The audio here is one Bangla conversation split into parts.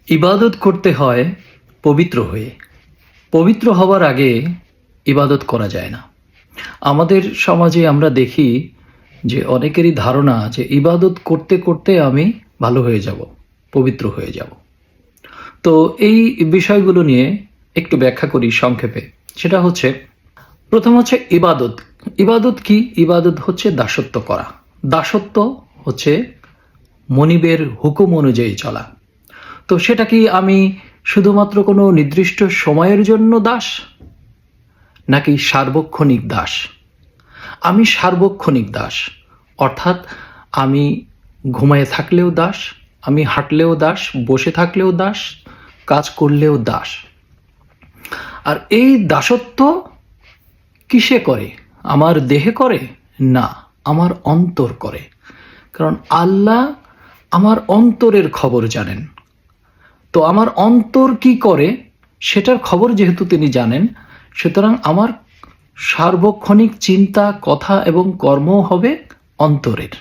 ইবাদত করতে হয় পবিত্র হয়ে। পবিত্র হওয়ার আগে ইবাদত করা যায় না। আমাদের সমাজে আমরা দেখি যে অনেকেরই ধারণা যে ইবাদত করতে করতে আমি ভালো হয়ে যাব, পবিত্র হয়ে যাব। তো এই বিষয়গুলো নিয়ে একটু ব্যাখ্যা করি সংক্ষেপে। সেটা হচ্ছে, প্রথম হচ্ছে ইবাদত। ইবাদত কি? ইবাদত হচ্ছে দাসত্ব করা। দাসত্ব হচ্ছে মনিবের হুকুম অনুযায়ী চলা। তো সেটা কি আমি শুধুমাত্র কোনো নির্দিষ্ট সময়ের জন্য দাস, নাকি সার্বক্ষণিক দাস? আমি সার্বক্ষণিক দাস, অর্থাৎ আমি ঘুমায়ে থাকলেও দাস, আমি হাঁটলেও দাস, বসে থাকলেও দাস, কাজ করলেও দাস। আর এই দাসত্ব কিসে করে? আমার দেহে করে না, আমার অন্তর করে। কারণ আল্লাহ আমার অন্তরের খবর জানেন। তো আমার অন্তর কি করে সেটার খবর যেহেতু তিনি জানেন, সুতরাং আমার সার্বক্ষণিক চিন্তা, কথা এবং কর্ম হবে অন্তরের।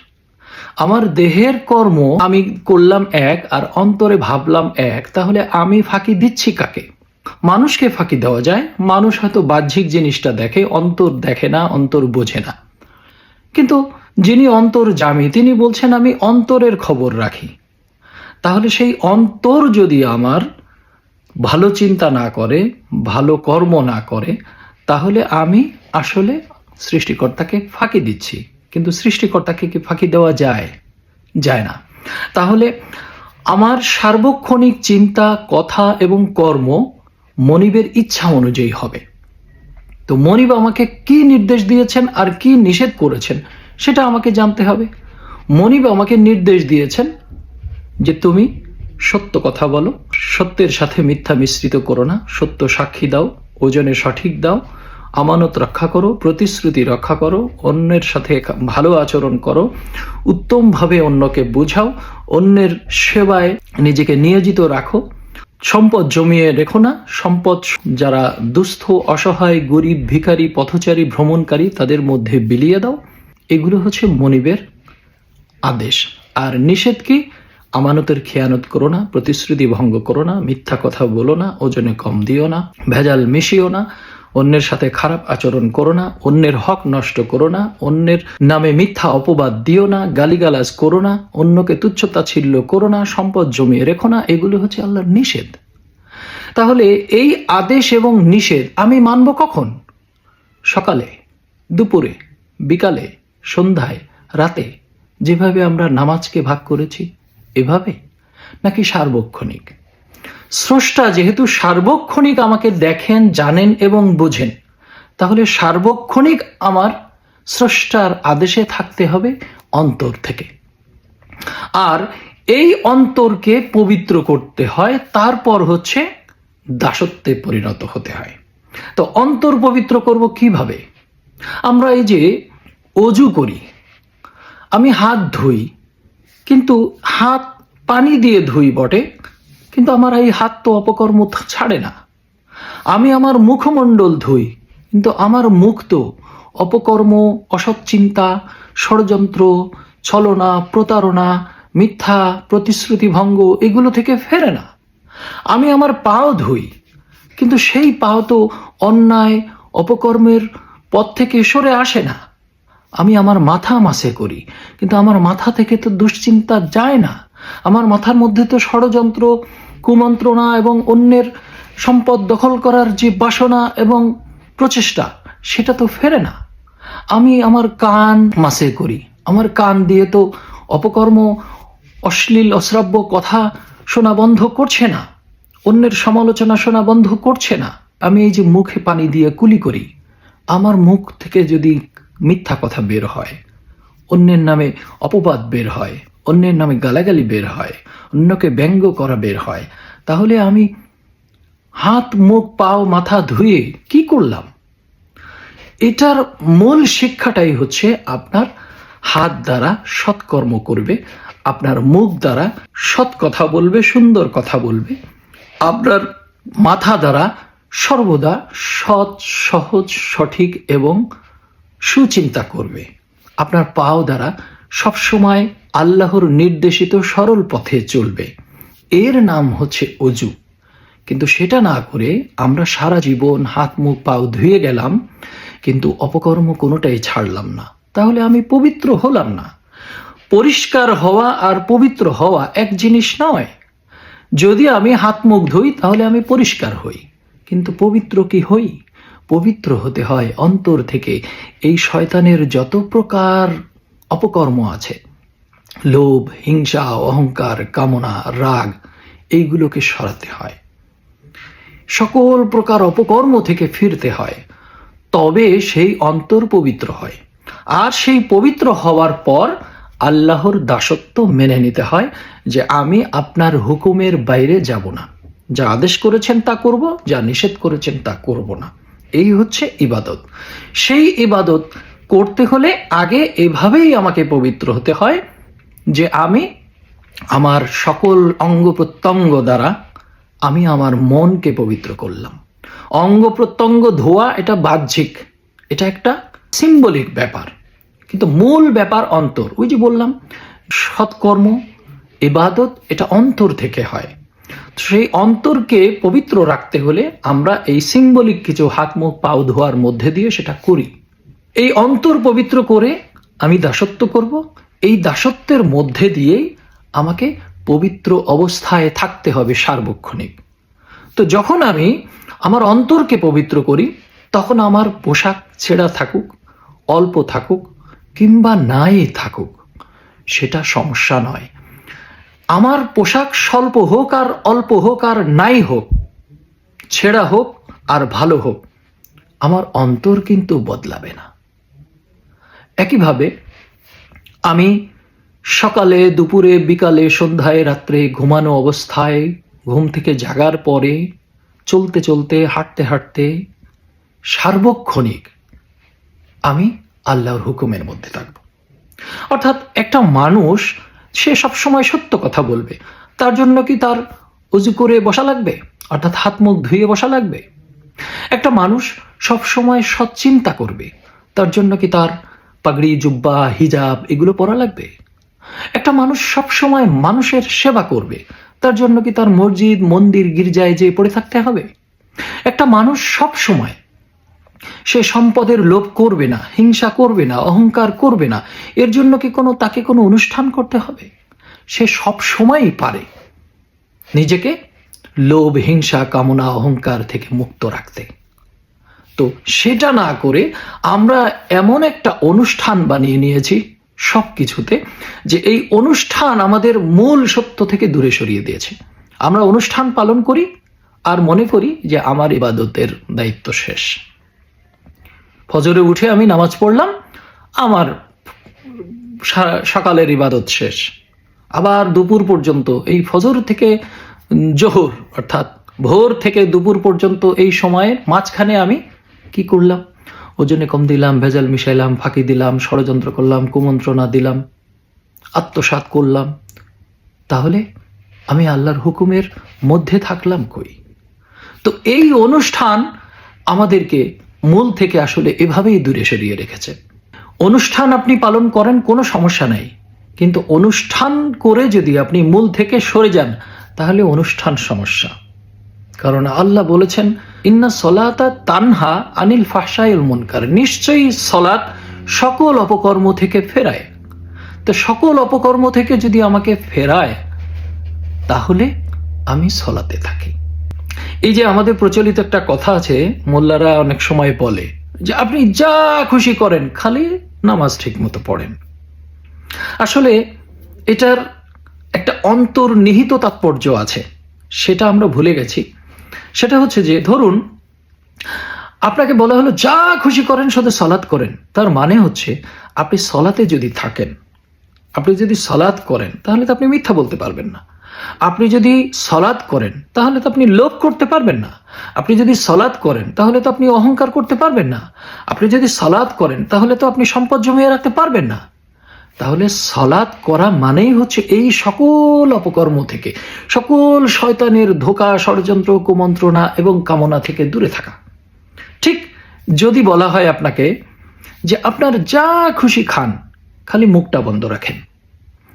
আমার দেহের কর্ম আমি করলাম এক আর অন্তরে ভাবলাম এক, তাহলে আমি ফাঁকি দিচ্ছি কাকে? মানুষকে ফাঁকি দেওয়া যায়। মানুষ হয়তো বাহ্যিক জিনিসটা দেখে, অন্তর দেখে না, অন্তর বোঝে না। কিন্তু যিনি অন্তর্যামী তিনি বলছেন আমি অন্তরের খবর রাখি। তাহলে সেই অন্তর যদি আমার ভালো চিন্তা না করে, ভালো কর্ম না করে, তাহলে আমি আসলে সৃষ্টিকর্তাকে ফাঁকি দিচ্ছি। কিন্তু সৃষ্টিকর্তাকে কি ফাঁকি দেওয়া যায়? যায় না। তাহলে আমার সার্বক্ষণিক চিন্তা, কথা এবং কর্ম মনিবের ইচ্ছা অনুযায়ী হবে। তো মনিব আমাকে কি নির্দেশ দিয়েছেন আর কি নিষেধ করেছেন সেটা আমাকে জানতে হবে। মনিব আমাকে নির্দেশ দিয়েছেন যে তুমি সত্য কথা বলো, সত্যের সাথে মিথ্যা মিশ্রিত করো না, সত্য সাক্ষী দাও, ওজনে সঠিক দাও, আমানত রক্ষা করো, প্রতিশ্রুতি রক্ষা করো, অন্যের সাথে ভালো আচরণ করো, উত্তমভাবে অন্যকে বোঝাও, অন্যের সেবায় নিজেকে নিয়োজিত রাখো, সম্পদ জমিয়ে রেখো না, সম্পদ যারা দুস্থ, অসহায়, গরিব, ভিখারি, পথচারী, ভ্রমণকারী তাদের মধ্যে বিলিয়ে দাও। এগুলো হচ্ছে মনিবের আদেশ। আর নিষেধ কি? আমানতের খেয়ানত করো না, প্রতিশ্রুতি ভঙ্গ করো না, মিথ্যা কথা বলো না, ওজনে কম দিও না, ভেজাল মিশিও না, অন্যের সাথে খারাপ আচরণ করো না, অন্যের হক নষ্ট করো না, অন্যের নামে মিথ্যা অপবাদ দিও না, গালিগালাজ করো না, অন্যকে তুচ্ছতাচ্ছিল্য করো না, সম্পদ জমিয়ে রেখো না। এগুলো হচ্ছে আল্লাহর নিষেধ। তাহলে এই আদেশ এবং নিষেধ আমি মানব কখন? সকালে, দুপুরে, বিকালে, সন্ধ্যায়, রাতে, যেভাবে আমরা নামাজকে ভাগ করেছি এভাবে, নাকি সার্বক্ষণিক? স্রষ্টা যেহেতু সার্বক্ষণিক আমাকে দেখেন, জানেন এবং বোঝেন, তাহলে সার্বক্ষণিক আমার স্রষ্টার আদেশে থাকতে হবে অন্তর থেকে। আর এই অন্তরকে পবিত্র করতে হয়, তারপর হচ্ছে দাসত্বে পরিণত হতে হয়। তো অন্তর পবিত্র করব কিভাবে? আমরা এই যে অজু করি, আমি হাত ধুই, কিন্তু হাত পানি দিয়ে ধুই বটে, কিন্তু আমার এই হাত তো অপকর্ম ছাড়ে না। আমি আমার মুখমণ্ডল ধুই, কিন্তু আমার মুখ তো অপকর্ম, অসৎ চিন্তা, ষড়যন্ত্র, ছলনা, প্রতারণা, মিথ্যা, প্রতিশ্রুতি ভঙ্গ এগুলো থেকে ফেরে না। আমি আমার পাও ধুই, কিন্তু সেই পাও তো অন্যায়, অপকর্মের পথ থেকে সরে আসে না। আমি আমার মাথা মাসে করি, কিন্তু আমার মাথা থেকে তো দুশ্চিন্তা যায় না। আমার মাথার মধ্যে তো ষড়যন্ত্র, কুমন্ত্রণা এবং অন্যের সম্পদ দখল করার যে বাসনা এবং প্রচেষ্টা সেটা তো ফেরে না। আমি আমার কান মাসে করি, আমার কান দিয়ে তো অপকর্ম, অশ্লীল অশ্রাব্য কথা শোনা বন্ধ করছে না, অন্যের সমালোচনা শোনা বন্ধ করছে না। আমি এই যে মুখে পানি দিয়ে কুলি করি, আমার মুখ থেকে যদি মিথ্যা কথা বের হয়, অন্যের নামে অপবাদ বের হয়, অন্যের নামে গালাগালি বের হয়, অন্যকে ব্যঙ্গ করা বের হয়, তাহলে আমি হাত, মুখ, পাও, মাথা ধুয়ে কি করলাম? এটার মূল শিক্ষাটাই হচ্ছে আপনার হাত দ্বারা সৎকর্ম করবে, আপনার মুখ দ্বারা সৎ কথা বলবে, সুন্দর কথা বলবে, আপনার মাথা দ্বারা সর্বদা সৎ, সহজ, সঠিক এবং সুচিন্তা করবে, আপনার পাও দ্বারা সবসময় আল্লাহর নির্দেশিত সরল পথে চলবে। এর নাম হচ্ছে অজু। কিন্তু সেটা না করে আমরা সারা জীবন হাত মুখ পাও ধুয়ে গেলাম, কিন্তু অপকর্ম কোনোটাই ছাড়লাম না, তাহলে আমি পবিত্র হলাম না। পরিষ্কার হওয়া আর পবিত্র হওয়া এক জিনিস নয়। যদি আমি হাত মুখ ধুই তাহলে আমি পরিষ্কার হই, কিন্তু পবিত্র কি হই? পবিত্র হতে হয় অন্তর থেকে। এই শয়তানের যত প্রকার অপকর্ম আছে, লোভ, হিংসা, অহংকার, কামনা, রাগ, এইগুলোকে সরাতে হয়। সকল প্রকার অপকর্ম থেকে ফিরতে হয়, তবে সেই অন্তর পবিত্র হয়। আর সেই পবিত্র হওয়ার পর আল্লাহর দাসত্ব মেনে নিতে হয়, যে আমি আপনার হুকুমের বাইরে যাব না, যা আদেশ করেছেন তা করব, যা নিষেধ করেছেন তা করব না। এই হচ্ছে ইবাদত। সেই ইবাদত করতে হলে আগে এভাবেই আমাকে পবিত্র হতে হয়, যে আমি আমার সকল অঙ্গ প্রত্যঙ্গ দ্বারা আমি আমার মনকে পবিত্র করলাম। অঙ্গ প্রত্যঙ্গ ধোয়া এটা বাহ্যিক, এটা একটা সিম্বলিক ব্যাপার, কিন্তু মূল ব্যাপার অন্তর। ওই যে বললাম, সৎকর্ম, ইবাদত এটা অন্তর থেকে হয়। সেই অন্তরকে পবিত্র রাখতে হলে আমরা এই সিম্বলিক কিছু হাত মুখ পাও ধোয়ার মধ্যে দিয়ে সেটা করি। এই অন্তর পবিত্র করে আমি দাসত্ব করব। এই দাসত্বের মধ্যে দিয়েই আমাকে পবিত্র অবস্থায় থাকতে হবে সার্বক্ষণিক। তো যখন আমি আমার অন্তরকে পবিত্র করি, তখন আমার পোশাক ছেঁড়া থাকুক, অল্প থাকুক কিংবা নাই থাকুক, সেটা সমস্যা নয়। আমার পোশাক স্বল্প হোক আর অল্প হোক আর নাই হোক, ছেঁড়া হোক আর ভালো হোক, আমার অন্তর কিন্তু বদলাবে না। একইভাবে আমি সকালে, দুপুরে, বিকালে, সন্ধ্যায়, রাত্রে, ঘুমানো অবস্থায়, ঘুম থেকে জাগার পরে, চলতে চলতে, হাঁটতে হাঁটতে, সার্বক্ষণিক আমি আল্লাহর হুকুমের মধ্যে থাকব। অর্থাৎ একটা মানুষ, সে সবসময় সত্য কথা বলবে, তার জন্য কি তার অজু করে বসা লাগবে? অর্থাৎ হাত মুখ ধুয়ে বসা লাগবে? একটা মানুষ সবসময় সৎচিন্তা করবে, তার জন্য কি তার পাগড়ি, জুব্বা, হিজাব এগুলো পরা লাগবে? একটা মানুষ সবসময় মানুষের সেবা করবে, তার জন্য কি তার মসজিদ, মন্দির, গির্জায় যেয়ে পড়ে থাকতে হবে? একটা মানুষ সব সময় সে সম্পদের লোভ করবে না, হিংসা করবে না, অহংকার করবে না, এর জন্য কি তাকে কোনো অনুষ্ঠান করতে হবে? সে সব সময়ই পারে নিজেকে লোভ, হিংসা, কামনা, অহংকার থেকে মুক্ত রাখতে। তো সেটা না করে আমরা এমন একটা অনুষ্ঠান বানিয়ে নিয়েছি সব কিছুতে, যে এই অনুষ্ঠান আমাদের মূল সত্য থেকে দূরে সরিয়ে দিয়েছে। আমরা অনুষ্ঠান পালন করি আর মনে করি যে আমার ইবাদতের দায়িত্ব শেষ। ফজরে উঠে আমি নামাজ পড়লাম, আমার সকালের ইবাদত শেষ। আবার দুপুর পর্যন্ত, এই ফজর থেকে জোহর অর্থাৎ ভোর থেকে দুপুর পর্যন্ত এই সময়ের মাঝখানে আমি কি করলাম? ওজনে কম দিলাম, ভেজাল মিশাইলাম, ফাঁকি দিলাম, ষড়যন্ত্র করলাম, কুমন্ত্রণা দিলাম, আত্মসাৎ করলাম। তাহলে আমি আল্লাহর হুকুমের মধ্যে থাকলাম কই? তো এই অনুষ্ঠান আমাদেরকে মূল থেকে আসলে এভাবেই দূরে সরিয়ে রেখেছে। অনুষ্ঠান আপনি পালন করেন, কোনো সমস্যা নাই, কিন্তু অনুষ্ঠান করে যদি আপনি মূল থেকে সরে যান, তাহলে অনুষ্ঠান সমস্যা। কারণ আল্লাহ বলেছেন, ইন্না সলাতা তানহা আনিল ফাহশাইল মুনকার, নিশ্চয়ই সলাত সকল অপকর্ম থেকে ফেরায়। তো সকল অপকর্ম থেকে যদি আমাকে ফেরায়, তাহলে আমি সলাতে থাকি। এই যে আমাদের প্রচলিত একটা কথা আছে, মোল্লারা অনেক সময় বলে যে আপনি যা খুশি করেন, খালি নামাজ ঠিক মতো পড়েন। আসলে এটার একটা অন্তর্নিহিত তাৎপর্য আছে, সেটা আমরা ভুলে গেছি। সেটা হচ্ছে যে, ধরুন আপনাকে বলা হলো যা খুশি করেন, শুধু সালাত করেন। তার মানে হচ্ছে আপনি সলাতে যদি থাকেন, আপনি যদি সালাত করেন, তাহলে তো আপনি মিথ্যা বলতে পারবেন না। আপনি যদি সালাত করেন, তাহলে তো আপনি লোভ করতে পারবেন না। আপনি যদি সালাত করেন, তাহলে তো আপনি অহংকার করতে পারবেন না। আপনি যদি সালাত করেন, তাহলে তো আপনি সম্পদ জমিয়ে রাখতে পারবেন না। তাহলে সালাত করা মানেই হচ্ছে এই সকল অপকর্ম থেকে, সকল শয়তানের ধোঁকা, ষড়যন্ত্র, কুমন্ত্রণা এবং কামনা থেকে দূরে থাকা। ঠিক যদি বলা হয় আপনাকে যে আপনার যা খুশি খান, খালি মুখটা বন্ধ রাখেন,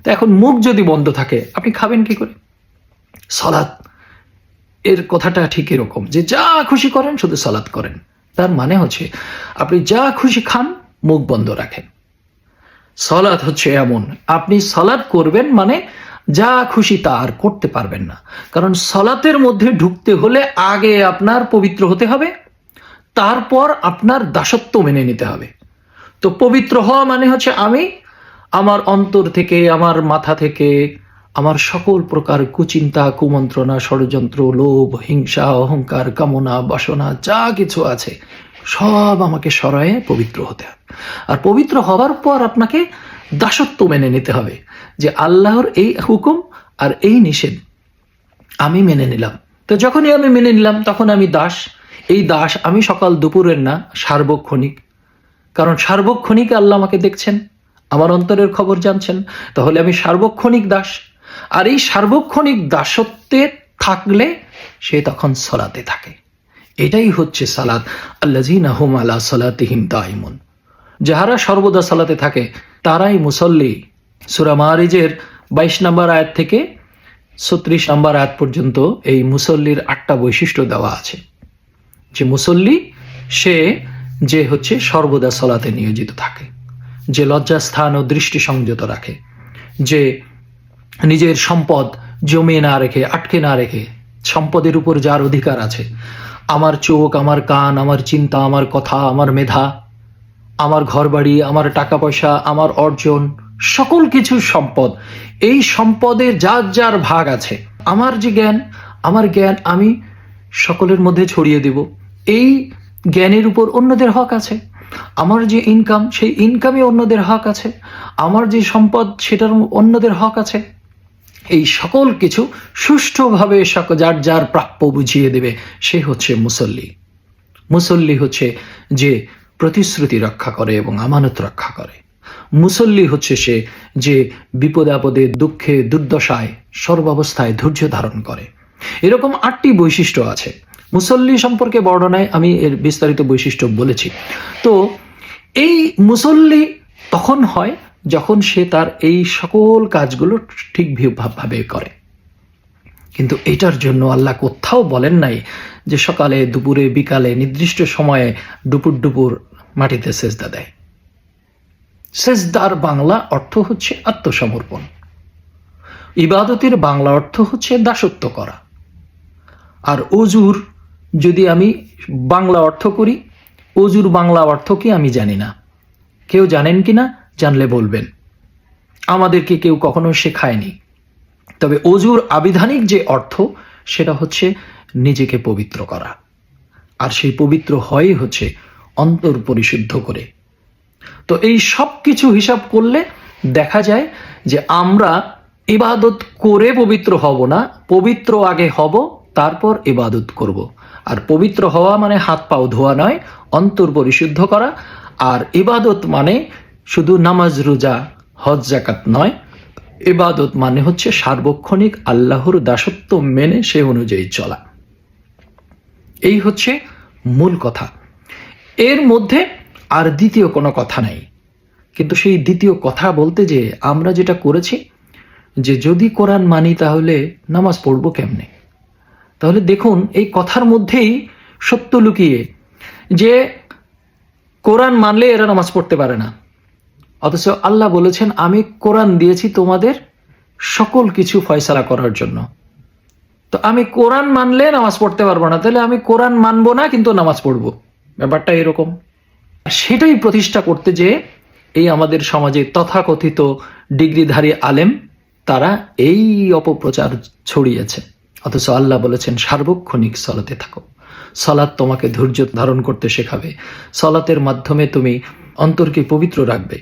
তো এখন মুখ যদি বন্ধ থাকে, আপনি খাবেন কি করে? সালাত এর কথাটা ঠিক এরকম যে যা খুশি করেন শুধু সালাত করেন। তার মানে হচ্ছে আপনি যা খুশি খান, মুখ বন্ধ রাখেন। সালাত হচ্ছে এমন, আপনি সালাত করবেন মানে যা খুশি তা আর করতে পারবেন না। কারণ সালাতের মধ্যে ঢুকতে হলে আগে আপনার পবিত্র হতে হবে, তারপর আপনার দাসত্ব মেনে নিতে হবে। তো পবিত্র হওয়া মানে হচ্ছে আমি আমার অন্তর থেকে, আমার মাথা থেকে, আমার সকল প্রকার কুচিন্তা, কুমন্ত্রণা, ষড়যন্ত্র, লোভ, হিংসা, অহংকার, কামনা, বাসনা যা কিছু আছে সব আমাকে সরায়ে পবিত্র হতে হবে। আর পবিত্র হওয়ার পর আপনাকে দাসত্ব মেনে নিতে হবে যে আল্লাহর এই হুকুম আর এই নিষেধ আমি মেনে নিলাম। তো যখনই আমি মেনে নিলাম তখন আমি দাস। এই দাস আমি সকাল দুপুরের না, সার্বক্ষণিক। কারণ সার্বক্ষণিক আল্লাহ আমাকে দেখছেন, আমার অন্তরের খবর জানছেন, তাহলে আমি সার্বক্ষণিক দাস। আর এই সার্বক্ষণিক দাসত্বে থাকলে সে তখন সালাতে থাকে। এটাই হচ্ছে সালাত। আল্লাযীনা হুম আলা সালাতিহিম দাইমুন, যাহারা সর্বদা সালাতে থাকে তারাই মুসল্লি। সূরা মাআরিজের 22 নম্বর আয়াত থেকে 36 নম্বর আয়াত পর্যন্ত এই মুসল্লির 8টা বৈশিষ্ট্য দেওয়া আছে। যে মুসল্লি সে যে হচ্ছে সর্বদা সালাতে নিয়োজিত থাকে, যে লজ্জাস্থান ও দৃষ্টি সংযত রাখে, যে নিজের সম্পদ জমিয়ে না রেখে, আটকে না রেখে, সম্পদের উপর যার অধিকার আছে, আমার চোখ, আমার কান, আমার চিন্তা, আমার কথা, আমার মেধা, আমার ঘরবাড়ি, আমার টাকা পয়সা, আমার অর্জন, সকল কিছু সম্পদ, এই সম্পদের যার যার ভাগ আছে। আমার যে জ্ঞান, আমার জ্ঞান আমি সকলের মধ্যে ছড়িয়ে দেব, এই জ্ঞানের উপর অন্যদের হক আছে। আমার যে ইনকাম, সেই ইনকামে অন্যদের হক আছে। আমার যে সম্পদ, সেটার অন্যদের হক আছে। এই সকল কিছু সুষ্ঠুভাবে যার যার প্রাপ্য বুঝিয়ে দেবে, সে হচ্ছে মুসল্লি। মুসল্লি হচ্ছে যে প্রতিশ্রুতি রক্ষা করে এবং আমানত রক্ষা করে। মুসল্লি হচ্ছে সে যে বিপদে আপদে, দুঃখে, দুর্দশায় সর্বাবস্থায় ধৈর্য ধারণ করে। এরকম 8টি বৈশিষ্ট্য আছে। মুসল্লি সম্পর্কে বর্ণনায় আমি এর বিস্তারিত বৈশিষ্ট্য বলেছি। তো এই মুসল্লি তখন হয় যখন সে তার এই সকল কাজগুলো ঠিকভাবে করে। কিন্তু এটার জন্য আল্লাহ কোথাও বলেন নাই যে সকালে, দুপুরে, বিকালে, নির্দিষ্ট সময়ে ডুপুর মাটিতে সেজদা দেয়। সেজদার বাংলা অর্থ হচ্ছে আত্মসমর্পণ। ইবাদতের বাংলা অর্থ হচ্ছে দাসত্ব করা। আর অজুর যদি আমি বাংলা অর্থ করি, অজুর বাংলা অর্থ কি আমি জানি না। কেউ জানেন কিনা? জানলে বলবেন। আমাদেরকে কেউ কখনো শেখায়নি। তবে অজুর আবিধানিক যে অর্থ, সেটা হচ্ছে নিজেকে পবিত্র করা। আর সেই পবিত্র হয় হচ্ছে অন্তর পরিশুদ্ধ করে। তো এই সব কিছু হিসাব করলে দেখা যায় যে আমরা ইবাদত করে পবিত্র হব না, পবিত্র আগে হব, তারপর ইবাদত করব। আর পবিত্র হওয়া মানে হাত পাও ধোয়া নয়, অন্তর পরিশুদ্ধ করা। আর ইবাদত মানে শুধু নামাজ, রোজা, হজ, যাকাত নয়। ইবাদত মানে হচ্ছে সার্বক্ষণিক আল্লাহর দাসত্ব মেনে সে অনুযায়ী চলা। এই হচ্ছে মূল কথা। এর মধ্যে আর দ্বিতীয় কোনো কথা নাই। কিন্তু সেই দ্বিতীয় কথা বলতে যে আমরা যেটা করেছি, যে যদি কোরআন মানি তাহলে নামাজ পড়বো কেমনে? তাহলে দেখুন এই কথার মধ্যেই সত্য লুকিয়ে, যে কোরআন মানলে এরা নামাজ পড়তে পারে না। অথচ আল্লাহ বলেছেন আমি কোরআন দিয়েছি তোমাদের সকল কিছু ফয়সালা করার জন্য। তো আমি কোরআন মানলে নামাজ পড়তে পারবো না, তাহলে আমি কোরআন মানবো না কিন্তু নামাজ পড়বো। ব্যাপারটা এরকম। সেটাই প্রতিষ্ঠা করতে যে এই আমাদের সমাজে তথাকথিত ডিগ্রিধারী আলেম, তারা এই অপপ্রচার ছড়িয়েছে। অথচ আল্লাহ বলেছেন সার্বক্ষণিক সালাতে থাকো। সালাত তোমাকে ধৈর্য ধারণ করতে শেখাবে। সালাতের মাধ্যমে তুমি অন্তরকে পবিত্র রাখবে।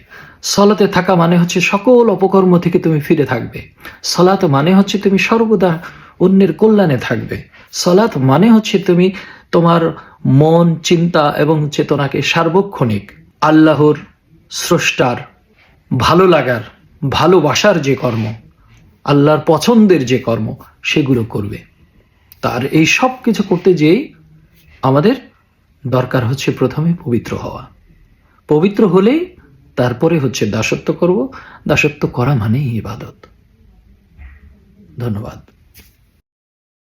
সালাতে থাকা মানে হচ্ছে সকল অপকর্ম থেকে তুমি ফিরে থাকবে। সালাত মানে হচ্ছে তুমি সর্বদা অন্যের কল্যাণে থাকবে। সালাত মানে হচ্ছে তুমি তোমার মন, চিন্তা এবং চেতনাকে সার্বক্ষণিক আল্লাহর, স্রষ্টার ভালো লাগার, ভালোবাসার যে কর্ম, আল্লাহর পছন্দের যে কর্ম, সেগুলো করবে। তার এই সব কিছু করতে যেই আমাদের দরকার হচ্ছে প্রথমে পবিত্র হওয়া। পবিত্র হলেই তারপরে হচ্ছে দাসত্ব করব। দাসত্ব করা মানেই ইবাদত। ধন্যবাদ।